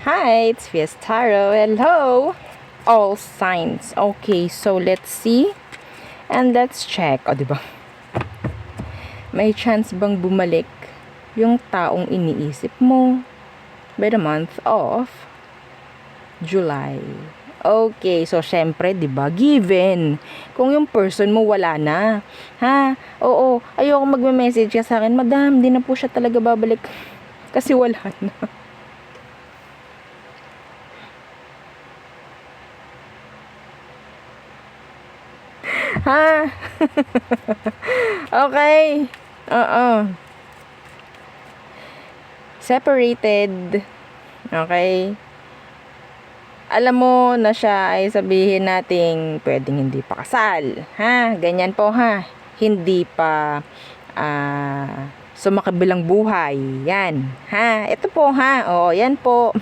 Hi, it's Fiestaro. Hello! All signs. Okay, so let's see. And let's check. O, diba? May chance bang bumalik yung taong iniisip mo by the month of July? Okay, so syempre, 'di ba? Given kung yung person mo wala na. Ha? Oo, ayoko magme-message ka sa akin, "Madam, di na po siya talaga babalik." Kasi wala na. Ha? Okay. Oo. Separated. Okay. Alam mo na siya ay sabihin nating pwedeng hindi pa kasal. Ha? Ganyan po ha. Hindi pa sumakabilang buhay. Yan. Ha? Ito po ha. Oo, yan po.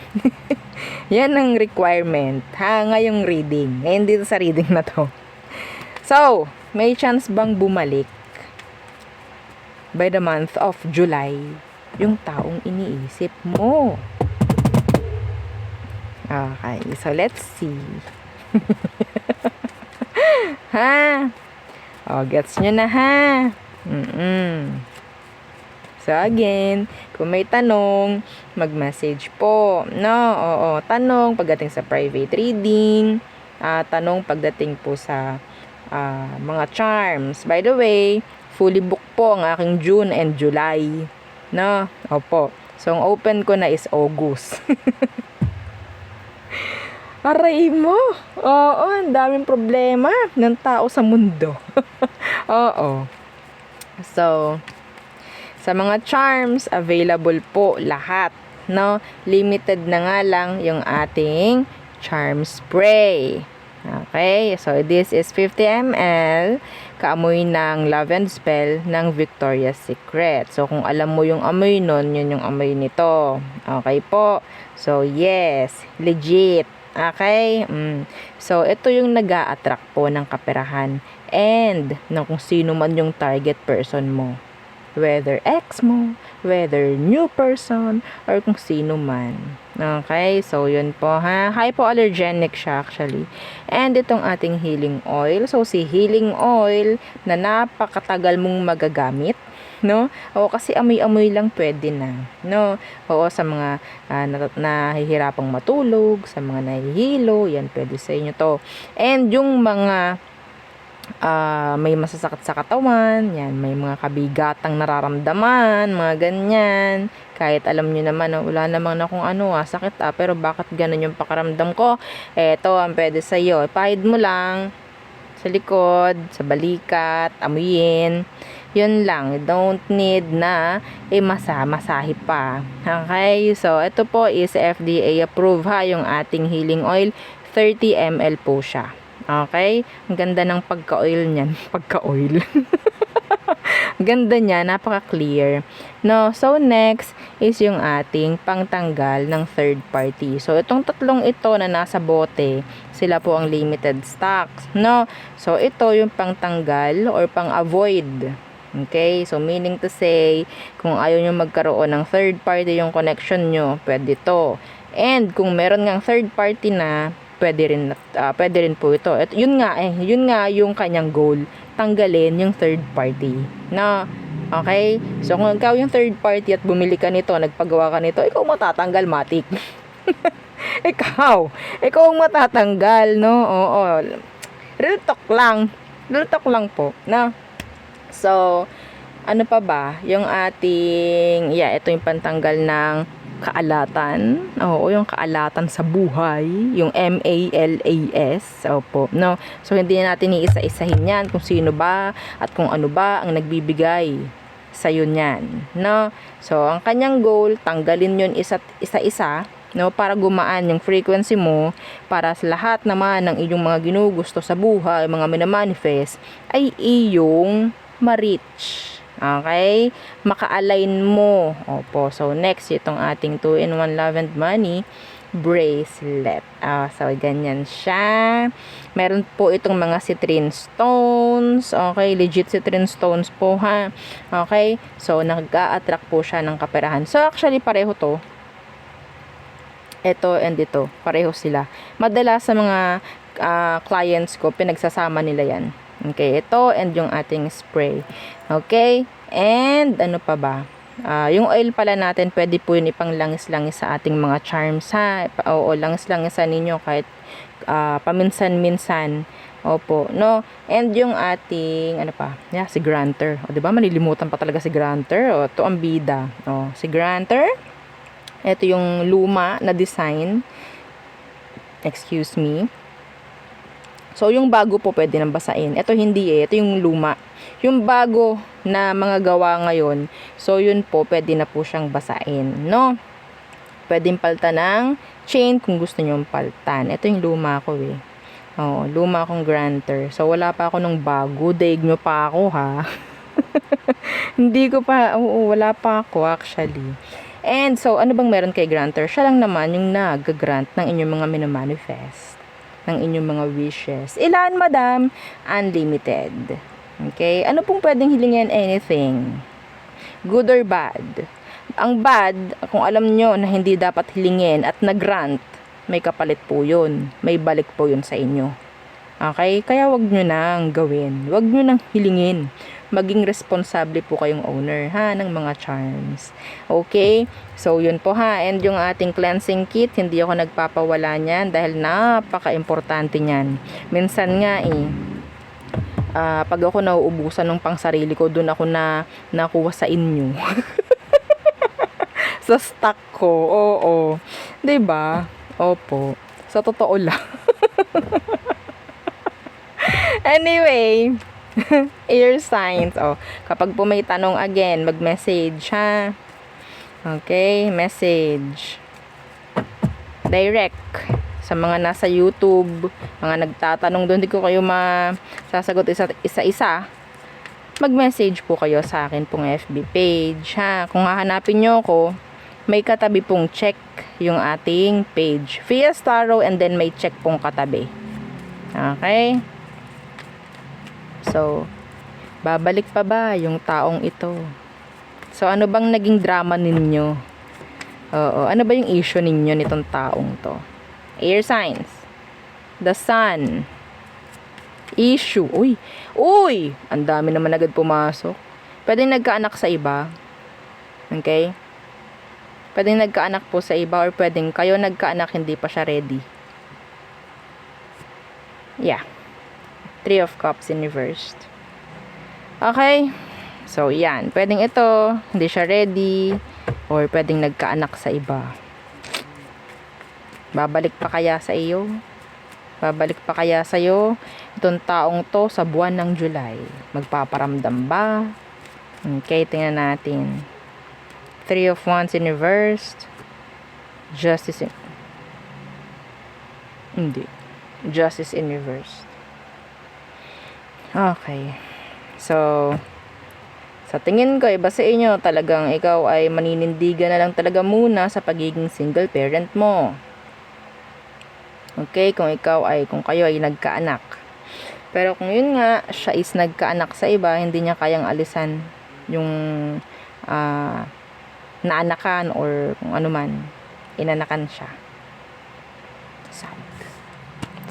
Yan ang requirement. Ha? Ngayong reading. Ngayon dito sa reading na to. So, may chance bang bumalik by the month of July yung taong iniisip mo? Okay, so let's see. Ha? O, gets nyo na ha? So again, kung may tanong, mag-message po. No? Oo, tanong pagdating sa private reading, tanong pagdating po sa mga charms. By the way, fully booked po ang aking June and July. No? Opo. So, ang open ko na is August. Aray mo. Oo, ang daming problema ng tao sa mundo. Oo. So, sa mga charms, available po lahat. No? Limited na nga lang yung ating charm spray. Okay, so this is 50 ml, kaamoy ng Love and Spell ng Victoria's Secret. So kung alam mo yung amoy nun, yun yung amoy nito. Okay po. So yes, legit. Okay? So ito yung nag-a-attract po ng kaperahan and ng kung sino man yung target person mo. Whether ex mo, whether new person, or kung sino man. Okay, so yun po ha. Hypoallergenic siya actually. And itong ating healing oil. So si healing oil na napakatagal mong magagamit. No? O kasi amoy-amoy lang pwede na. No? Oo, sa mga nahihirapang matulog, sa mga nahihilo, yan pwede sa inyo to. And yung mga may masasakit sa katawan, yan, may mga kabigatang nararamdaman, mga ganyan. Kahit alam nyo naman, wala namang akong sakit pero bakit ganun yung pakaramdam ko? Eto, ang pwede sa'yo. Ipahid mo lang sa likod, sa balikat, amuyin. Yun lang, you don't need na masahe pa. Okay, so ito po is FDA approved ha, yung ating healing oil. 30 ml po siya. Okay? Ang ganda ng pagka-oil niyan. Pagka-oil. Ganda niya, napaka-clear. No, so next is yung ating pangtanggal ng third party. So itong tatlong ito na nasa bote, sila po ang limited stocks. No? So ito yung pangtanggal or pang-avoid. Okay? So meaning to say, kung ayaw nyo magkaroon ng third party yung connection nyo, pwede to. And kung meron ngang third party na, pwede rin po ito. Yun nga yung kanyang goal, tanggalin yung third party. No? Okay? So kung ikaw yung third party at bumili ka nito, nagpagawa ka nito, ikaw matatanggal, matik. ikaw ang matatanggal, no? Oo. Real talk lang po, no? So, ano pa ba? Yung ating, ito yung pantanggal ng kaalatan. Oo, yung kaalatan sa buhay. Yung MALAS. Opo, no? So, hindi natin iisa-isahin yan kung sino ba at kung ano ba ang nagbibigay sa'yo niyan. No? So, ang kanyang goal, tanggalin yun isa-isa, no? Para gumaan yung frequency mo, para sa lahat naman ng iyong mga ginugusto sa buhay, mga minamanifest, ay iyong ma-reach. Okay? Maka-align mo. Opo. So, next, itong ating 2-in-1 Love and Money bracelet. So, ganyan siya. Meron po itong mga citrine stones. Okay? Legit citrine stones po, ha? Okay? So, nag-a-attract po siya ng kaperahan. So, actually, pareho to. Ito and ito, pareho sila. Madalas sa mga clients ko, pinagsasama nila yan. Okay, ito and yung ating spray. Okay, and ano pa ba? Yung oil pala natin, pwede po yun ipang langis-langis sa ating mga charms, ha? Oo, langis-langisan ninyo kahit paminsan-minsan. Opo, no? And yung ating, ano pa? Yeah, si Granter. O, diba? Malilimutan pa talaga si Granter. O, ito ang bida. O, si Granter. Ito yung luma na design. Excuse me. So, yung bago po pwede nang basain. Ito hindi eh. Ito yung luma. Yung bago na mga gawa ngayon. So, yun po, pwede na po siyang basain. No? Pwedeng paltan ng chain kung gusto nyong paltan. Ito yung luma ko eh. Oo, luma akong Granter. So, wala pa ako nung bago. Daig nyo pa ako, ha? Hindi ko pa, wala pa ako actually. And so, ano bang meron kay Granter? Siya lang naman yung nag-grant ng inyong mga minamanifest. Ng inyong mga wishes. Ilan, madam? Unlimited. Okay? Ano pong pwedeng hilingin? Anything. Good or bad? Ang bad, kung alam nyo na hindi dapat hilingin at nag-grant, may kapalit po yun. May balik po yun sa inyo. Okay? Kaya wag nyo nang gawin. Wag nyo nang hilingin. Maging responsable po kayong owner, ha, ng mga charms. Okay? So, yun po, ha. And yung ating cleansing kit, hindi ako nagpapawala niyan dahil napaka-importante niyan. Minsan nga, pag ako nauubusan ng pangsarili ko, dun ako nakuha sa inyo. Sa stock ko. Oo. 'Di ba? Opo. Sa totoo lang. Anyway, air signs. Oh, kapag po may tanong again, mag-message, ha. Okay, message. Direct sa mga nasa YouTube, mga nagtatanong doon, hindi ko kayo masasagot isa-isa. Mag-message po kayo sa akin pong FB page, ha. Kung hahanapin nyo ako, may katabi pong check yung ating page. Fiesta Tarot and then may check pong katabi. Okay? So, babalik pa ba yung taong ito? So, ano bang naging drama ninyo? Oo, ano ba yung issue ninyo nitong taong to? Air signs. The Sun. Issue. Uy! Uy! Ang dami naman agad pumasok. Pwedeng nagkaanak sa iba. Okay? Pwedeng nagkaanak po sa iba or pwedeng kayo nagkaanak hindi pa siya ready. Yeah. 3 of Cups in reversed. Okay? So, yan. Pwedeng ito, hindi siya ready, or pwedeng nagkaanak sa iba. Babalik pa kaya sa iyo? Babalik pa kaya sa iyo itong taong to sa buwan ng July? Magpaparamdam ba? Okay, tingnan natin. 3 of Wands in reversed. Justice in... Hindi. Justice in reversed. Okay. So, sa tingin ko, iba sa inyo, talagang ikaw ay maninindigan na lang talaga muna sa pagiging single parent mo. Okay, kung kayo ay nagkaanak. Pero kung yun nga, siya is nagkaanak sa iba, hindi niya kayang alisan yung naanakan or kung ano man, inanakan siya.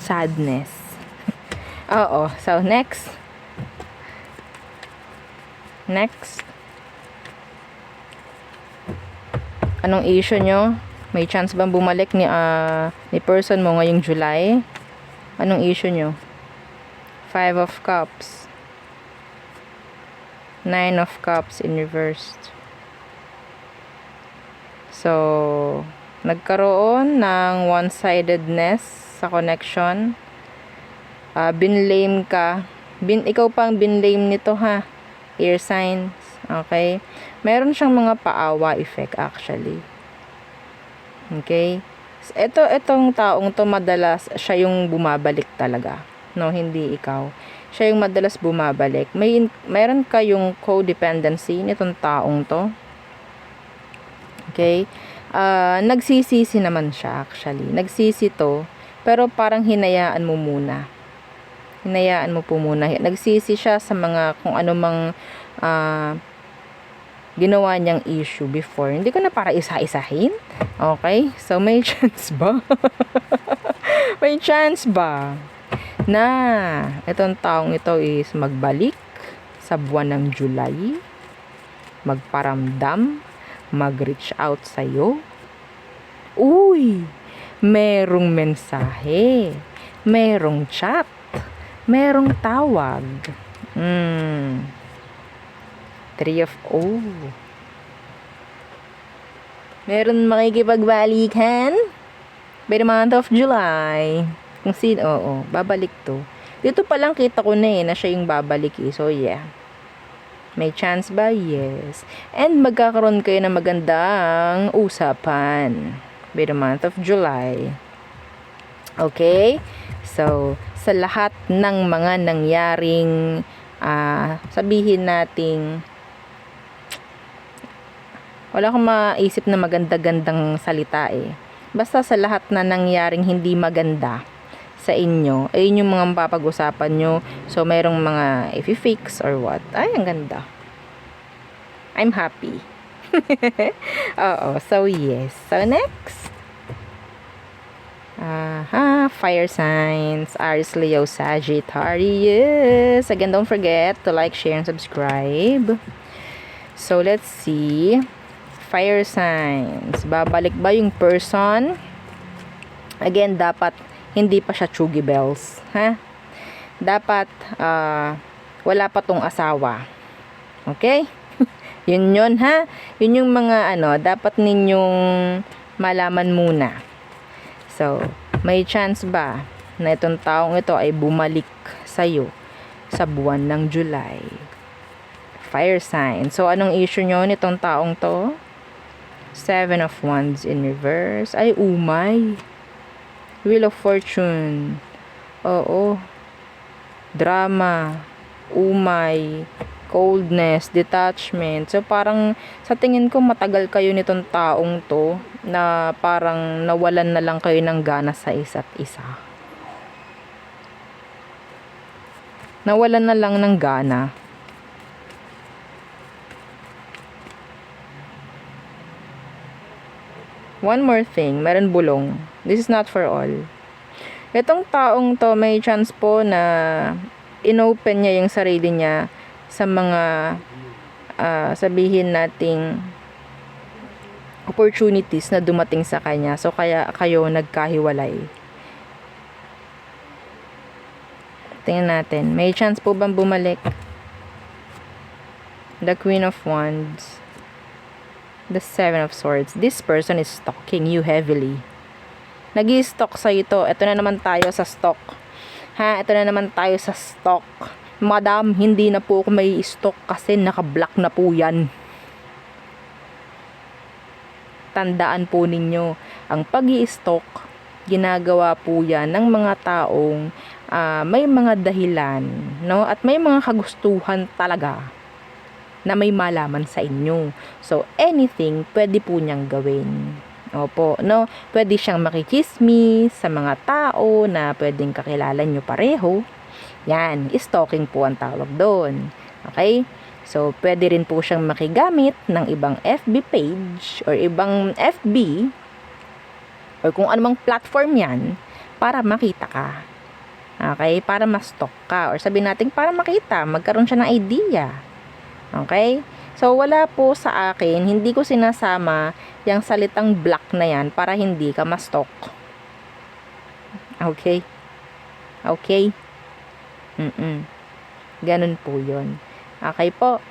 Sadness. Oo, so next. Anong issue nyo? May chance bang bumalik ni person mo ngayong July? Anong issue nyo? 5 of Cups. 9 of Cups in reversed. So, nagkaroon ng one-sidedness sa connection. Binlame ka. Ikaw pang binlame nito, ha. Air signs. Okay? Meron siyang mga paawa effect actually. Okay? Itong taong to madalas siya yung bumabalik talaga. No, hindi ikaw. Siya yung madalas bumabalik. Meron kayong codependency nitong taong to. Okay? Nagsisisi naman siya actually. Nagsisi to, pero parang hinayaan mo muna. Hinayaan mo po muna. Nagsisi siya sa mga kung ano mang ginawa niyang issue before. Hindi ko na para isa-isahin. Okay? So, may chance ba? May chance ba na itong taong ito is magbalik sa buwan ng July, magparamdam, mag-reach out sa'yo? Uy! Merong mensahe, merong chat, merong tawag. 3 of meron makikipagbalikan by the month of July. Kung sino, babalik to. Dito pa lang kita ko na na siya yung babalik So, yeah. May chance ba? Yes. And magkakaroon kayo ng magandang usapan by the month of July. Okay? So, sa lahat ng mga nangyaring sabihin nating wala akong maisip na maganda-gandang salita Basta sa lahat na nangyaring hindi maganda sa inyo, ayun yung mga mapapag-usapan nyo. So, mayroong mga i-fix or what. Ay, ang ganda. I'm happy. So yes. So, next. Fire signs, Aries, Leo, Sagittarius. Again, don't forget to like, share, and subscribe. So, let's see. Fire signs. Babalik ba yung person? Again, dapat hindi pa siya chuggy bells. Dapat wala pa tong asawa. Okay? Yun, Yun yung mga dapat ninyong malaman muna. So, may chance ba na itong taong ito ay bumalik sa'yo sa buwan ng July? Fire sign. So, anong issue nyo nitong taong to? 7 of Wands in reverse. Ay, umay. Wheel of Fortune. Drama. Umay. Coldness. Detachment. So, parang sa tingin ko matagal kayo nitong taong to na parang nawalan na lang kayo ng gana sa isa't isa. Nawalan na lang ng gana. One more thing, meron bulong. This is not for all. Itong taong to, may chance po na inopen niya yung sarili niya sa mga sabihin nating opportunities na dumating sa kanya. So, kaya kayo nagkahiwalay. Tingnan natin. May chance po bang bumalik? The Queen of Wands. The 7 of Swords. This person is stalking you heavily. Nag-i-stalk sa ito. Ito na naman tayo sa stalk. Ito na naman tayo sa stalk. Madam, hindi na po ako may stalk kasi naka-block na po yan. Tandaan po ninyo, ang pag-i-stalk, ginagawa po yan ng mga taong may mga dahilan, no? At may mga kagustuhan talaga na may malaman sa inyo. So, anything, pwede po niyang gawin. Opo, no? Pwede siyang makichismis sa mga tao na pwedeng kakilala nyo pareho. Yan, stalking po ang tawag doon. Okay? So, pwede rin po siyang makigamit ng ibang FB page or ibang FB or kung anumang platform yan para makita ka. Okay? Para ma-stalk ka. Or sabihin natin, para makita, magkaroon siya ng idea. Okay? So, wala po sa akin, hindi ko sinasama yung salitang block na yan para hindi ka ma-stalk. Okay? Okay? Ganun po yun. Okay po?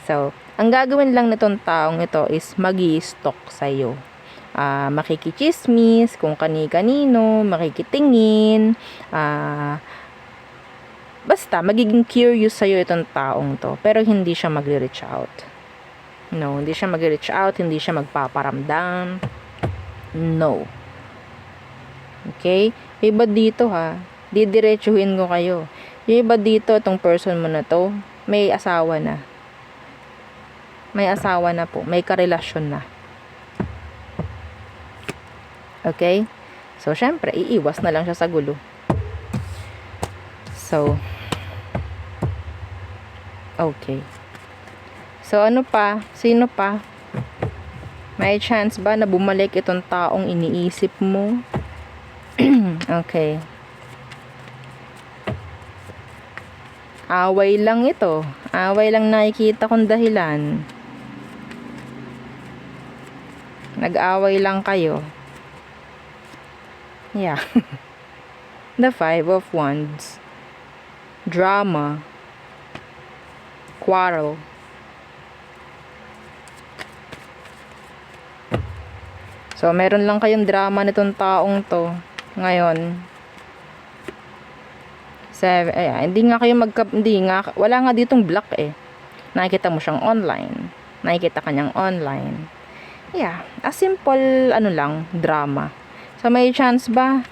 So, ang gagawin lang nitong taong ito is mag-i-stalk sa'yo. Makikichismis, kung kani-kanino, makikitingin, basta, magiging curious sa'yo itong taong to. Pero hindi siya mag-reach out. No, hindi siya mag-reach out. Hindi siya magpaparamdam. No. Okay? Yung iba dito didiretsuhin ko kayo. Yung iba dito, itong person mo na to, may asawa na. May asawa na po. May karelasyon na. Okay? So, syempre, iiwas na lang siya sa gulo. So, okay. So, ano pa? Sino pa? May chance ba na bumalik itong taong iniisip mo? Okay. Away lang ito. Away lang nakikita kong dahilan. Nag-away lang kayo. Yeah. The Five of Wands. Drama. Quarrel. So, meron lang kayong drama nitong taong to. Ngayon. Hindi nga kayo wala nga ditong block eh. Nakikita mo siyang online. Nakikita kanyang online. Yeah. A simple, drama. So, may chance ba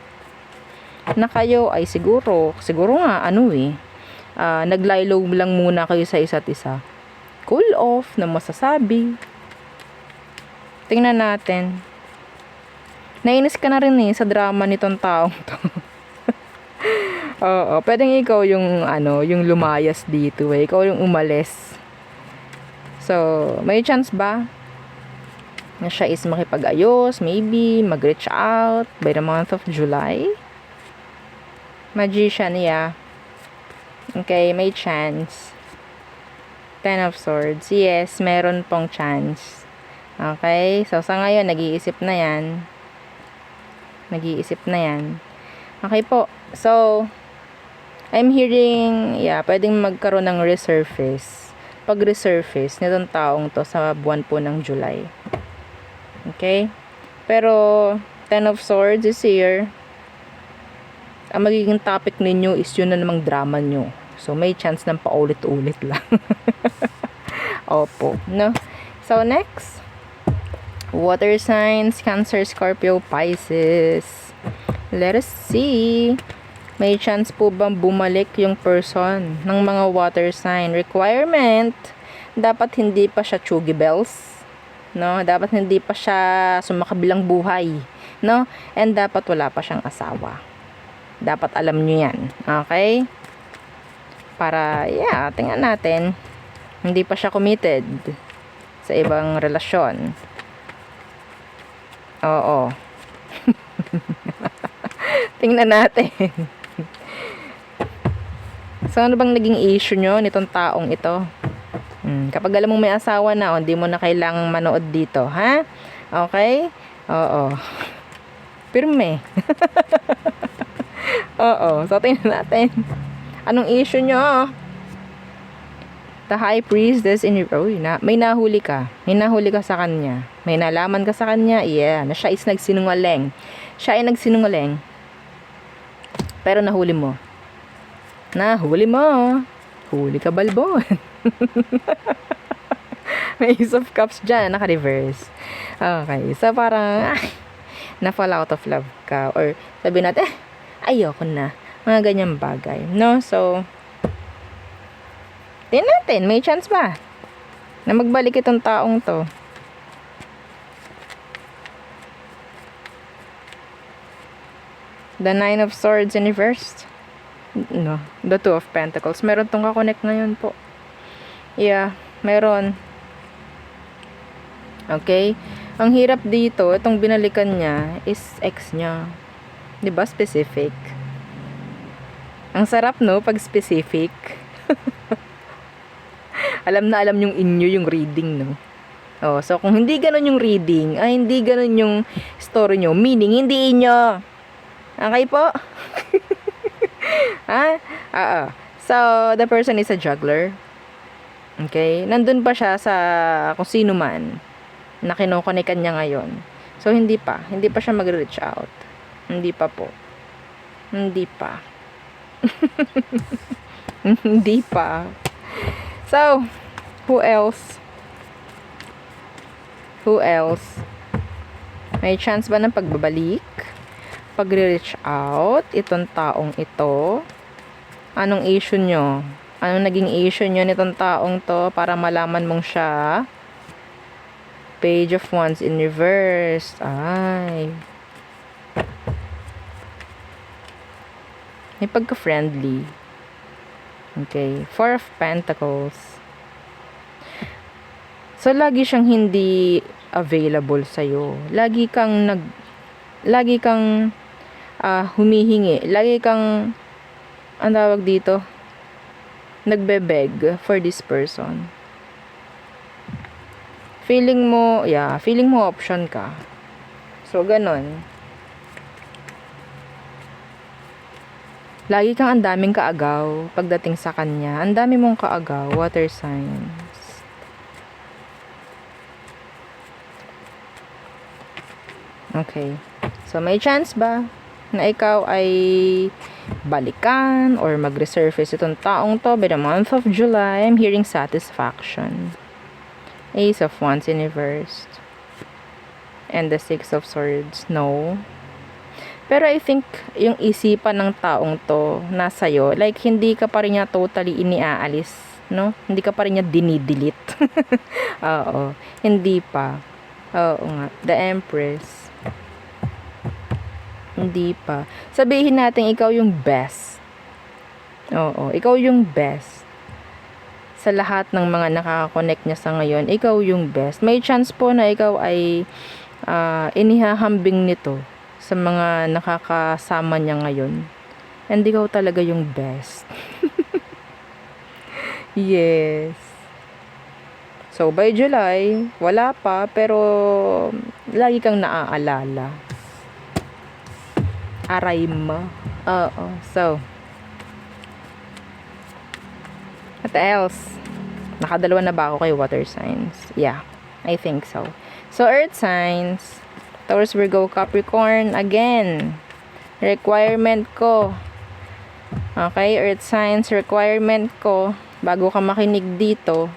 na kayo ay siguro nga, naglaylo lang muna kayo sa isa't isa. Cool off na masasabi. Tingnan natin. Nainis ka na rin sa drama nitong taong to. Oo, pwedeng ikaw yung lumayas dito eh. Ikaw yung umalis. So, may chance ba na siya is makipag-ayos, maybe mag-reach out by the month of July? Magician, yeah. Okay, may chance. Ten of Swords. Yes, meron pong chance. Okay, so sa ngayon, nag-iisip na yan. Okay po. So, I'm hearing, pwedeng magkaroon ng resurface. Pag-resurface nitong taong to sa buwan po ng July. Okay? Pero, Ten of Swords is here. Ang magiging topic ninyo is yun na namang drama nyo. So, may chance ng paulit-ulit lang. Opo. No? So, next. Water signs, Cancer, Scorpio, Pisces. Let us see. May chance po bang bumalik yung person ng mga water sign? Requirement, dapat hindi pa siya chuggy bells. No? Dapat hindi pa siya sumakabilang buhay. No? And dapat wala pa siyang asawa. Dapat alam nyo yan. Okay? Para, tingnan natin. Hindi pa siya committed sa ibang relasyon. Oo. Tingnan natin. So, ano bang naging issue nyo nitong taong ito? Kapag alam mong may asawa na, hindi mo na kailangang manood dito, ha? Okay? Oo. Pirme. Oo. So, tingnan natin. Anong issue nyo? The High Priestess may nahuli ka. May nahuli ka sa kanya. May nalaman ka sa kanya. Yeah, na siya is nagsinungaling. Siya ay nagsinungaling. Pero nahuli mo. Huli ka balbon. May Ace of Cups dyan. Naka-reverse. Okay. So, parang, na-fall out of love ka. Or, sabi natin, ayoko na. Mga ganyang bagay. No? So, tingnan natin, may chance ba na magbalik itong taong to? The Nine of Swords in reverse. No, the Two of Pentacles. Meron tong kakonect ngayon po. Yeah, meron. Okay? Ang hirap dito, itong binalikan niya is ex niya. 'Di ba? Specific. Ang sarap, no, pag specific. Alam na alam yung inyo yung reading, no? Oh, so kung hindi ganun yung reading, hindi ganun yung story nyo, meaning hindi inyo. Okay po? So, the person is a juggler. Okay? Nandun pa siya sa kung sino man na kinokonikan niya ngayon. So, hindi pa siya mag-reach out. Hindi pa po. Hindi pa. Hindi pa. So, who else? May chance ba ng pagbabalik? Pag-reach out, itong taong ito? Anong issue nyo? Anong naging issue nyo nitong taong to para malaman mong siya? Page of Wands in reverse. Ay. May pagka-friendly. Okay. Four of Pentacles. So, lagi siyang hindi available sa'yo. Lagi kang humihingi. Lagi kang, ang tawag dito, nagbe-beg for this person. Feeling mo option ka. So, ganon. Lagi kang ang daming kaagaw pagdating sa kanya. Ang dami mong kaagaw, water signs. Okay. So, may chance ba na ikaw ay balikan or mag-resurface itong taong to by the month of July? I'm hearing satisfaction. Ace of Wands in reverse. And the Six of Swords. No. Pero I think, yung isipan ng taong to nasa iyo, like, hindi ka pa rin niya totally iniaalis, no? Hindi ka pa rin niya dinidelete. Oo. Hindi pa. Oo nga. The Empress. Hindi pa. Sabihin natin, ikaw yung best. Oo. Ikaw yung best. Sa lahat ng mga nakaka-connect niya sa ngayon, ikaw yung best. May chance po na ikaw ay inihahambing nito sa mga nakakasama niya ngayon. And ikaw talaga yung best. Yes. So, by July, wala pa, pero lagi kang naaalala. Aray mo. Oo. So, what else? Nakadalawa na ba ako kay water signs? Yeah, I think so. So, earth signs, Taurus, Virgo, Capricorn, again, requirement ko. Okay, earth signs, requirement ko, bago ka makinig dito,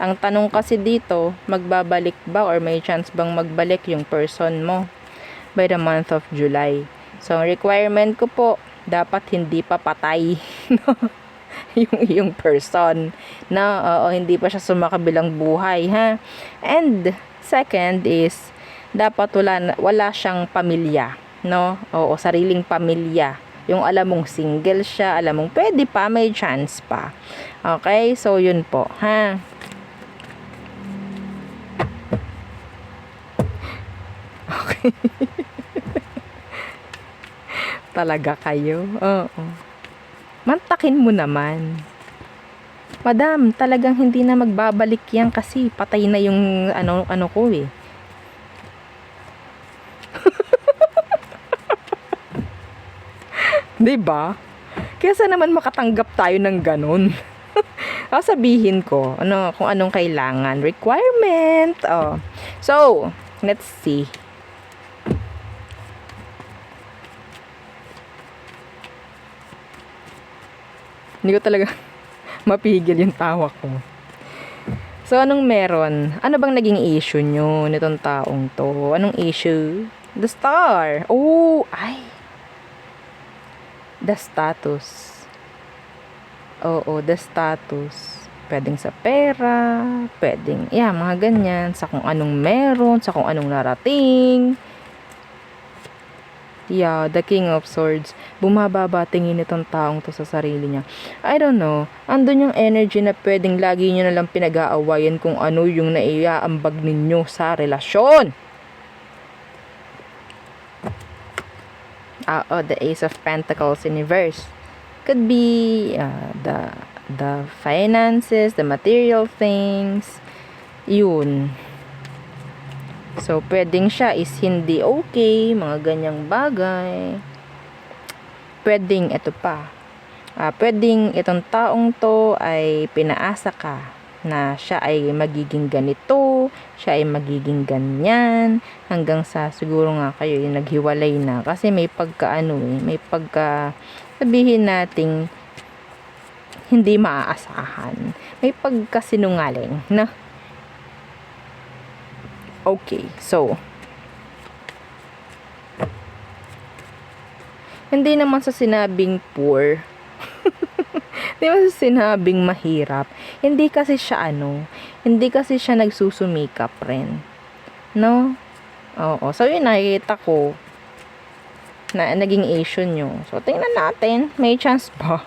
ang tanong kasi dito, magbabalik ba or may chance bang magbalik yung person mo by the month of July? So, requirement ko po, dapat hindi pa patay yung person na hindi pa siya sumakabilang buhay, ha? And second is, dapat wala siyang pamilya, no? Oo, sariling pamilya. Yung alam mong single siya, alam mong pwede pa, may chance pa. Okay? So, yun po, ha? Okay. Talaga kayo? Oo. Mantakin mo naman. Madam, talagang hindi na magbabalik yan kasi patay na yung ano ko eh. Diba? Kesa naman makatanggap tayo ng ganun. Sabihin ko, kung anong kailangan. Requirement. Oh. So, let's see. Hindi ko talaga mapigil yung tawa ko. So, anong meron? Ano bang naging issue nyo nitong taong to? Anong issue? The Star. Oh, ay. The status. Oo, the status. Pwedeng sa pera, pwedeng, mga ganyan, sa kung anong meron, sa kung anong narating. Yeah, the King of Swords. Bumababa tingin itong taong to sa sarili niya. I don't know. Andun yung energy na pwedeng lagi nyo nalang pinag-aawayan kung ano yung naiaambag ninyo sa relasyon. The Ace of Pentacles in reverse. Could be the finances, the material things. Yun. So, pwedeng siya is hindi okay, mga ganyang bagay. Pwedeng, ito pa. Pwedeng itong taong to ay pinaasa ka na siya ay magiging ganito, siya ay magiging ganyan, hanggang sa siguro nga kayo yung naghiwalay na. Kasi may may pagka, sabihin nating hindi maaasahan. May pagkasinungaling, na. Okay, so, hindi naman sa sinabing poor, hindi naman sa sinabing mahirap, hindi kasi siya hindi kasi siya nagsusumikap rin, no? Oo, so yun nakikita ko na naging issue nyo. So, tingnan natin, may chance pa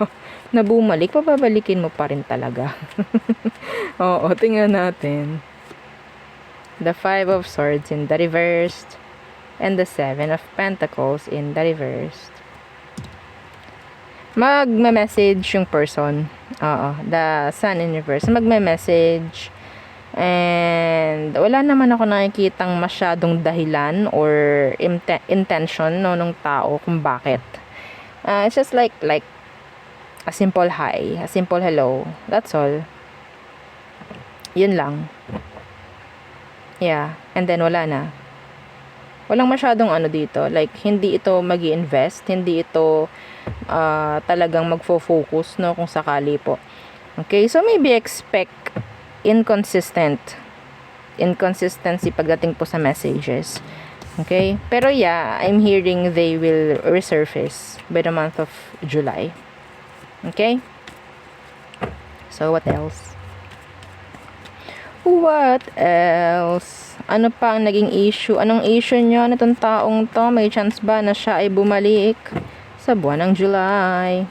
na bumalik, pababalikin mo pa rin talaga. Oo, tingnan natin. the Five of Swords in the reversed, and the Seven of Pentacles in the reversed. Magme-message yung person. Oo, the Sun in reverse. Magme-message. And wala naman ako nakikitang masyadong dahilan or intention no nung tao kung bakit. It's just like a simple hi, a simple hello. That's all. Yun lang. Yeah, and then wala na. Walang masyadong ano dito. Like hindi ito magi-invest, hindi ito talagang magfo-focus no kung sakali po. Okay, so maybe expect inconsistency pagdating po sa messages. Okay? Pero yeah, I'm hearing they will resurface by the month of July. Okay? So, what else? What else? Ano pa ang naging issue? Anong issue nyo nitong taong to? May chance ba na siya ay bumalik sa buwan ng July?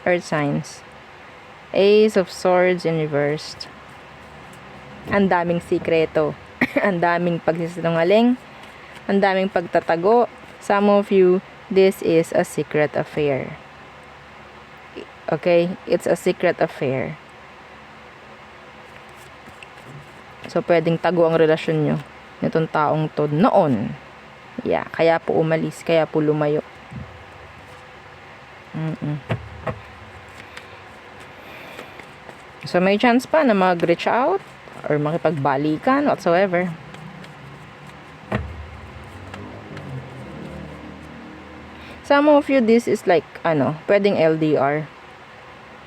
Earth signs. Ace of Swords in reversed. Ang daming sikreto. Ang daming pagsisinungaling. Ang daming pagtatago. Some of you, this is a secret affair. Okay? It's a secret affair. So, pwedeng tago ang relasyon nyo nitong taong to noon. Yeah, kaya po umalis, kaya po lumayo. So, may chance pa na mag-reach out or makipagbalikan, whatsoever. Some of you, this is like, pwedeng LDR.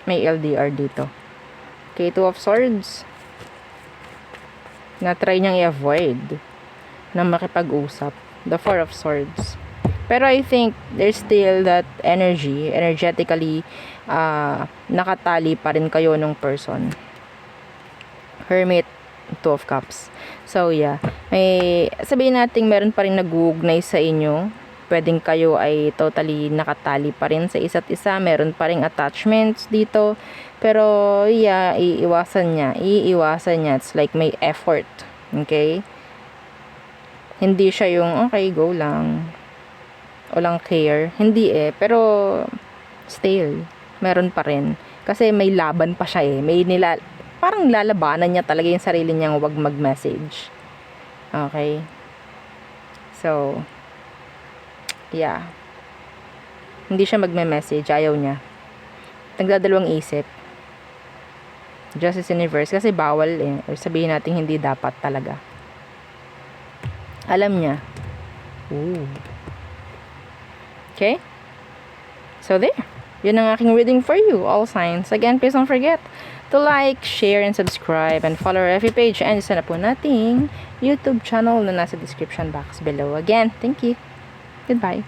May LDR dito. Okay, Two of Swords. Na-try niyang i-avoid na makipag-usap. The Four of Swords. Pero I think there's still that energetically, nakatali pa rin kayo nung person. Hermit, Two of Cups. So, yeah. May, sabihin natin, meron pa rin nag-uugnay sa inyo. Pwedeng kayo ay totally nakatali pa rin sa isa't isa. Meron pa rin attachments dito. Pero, yeah, iiwasan niya. It's like may effort. Okay? Hindi siya yung, okay, go lang. Walang care. Hindi pero, still, meron pa rin. Kasi may laban pa siya May parang lalabanan niya talaga yung sarili niyang wag mag-message. Okay? So, yeah. Hindi siya magme-message. Ayaw niya. Nagdadalawang isip. Justice in reverse. Kasi bawal Or sabihin natin hindi dapat talaga. Alam niya. Ooh. Okay? So, there. Yun ang aking reading for you, all signs. Again, please don't forget to like, share, and subscribe, and follow our FB page, and isa na po nating YouTube channel na nasa description box below. Again, thank you. Goodbye.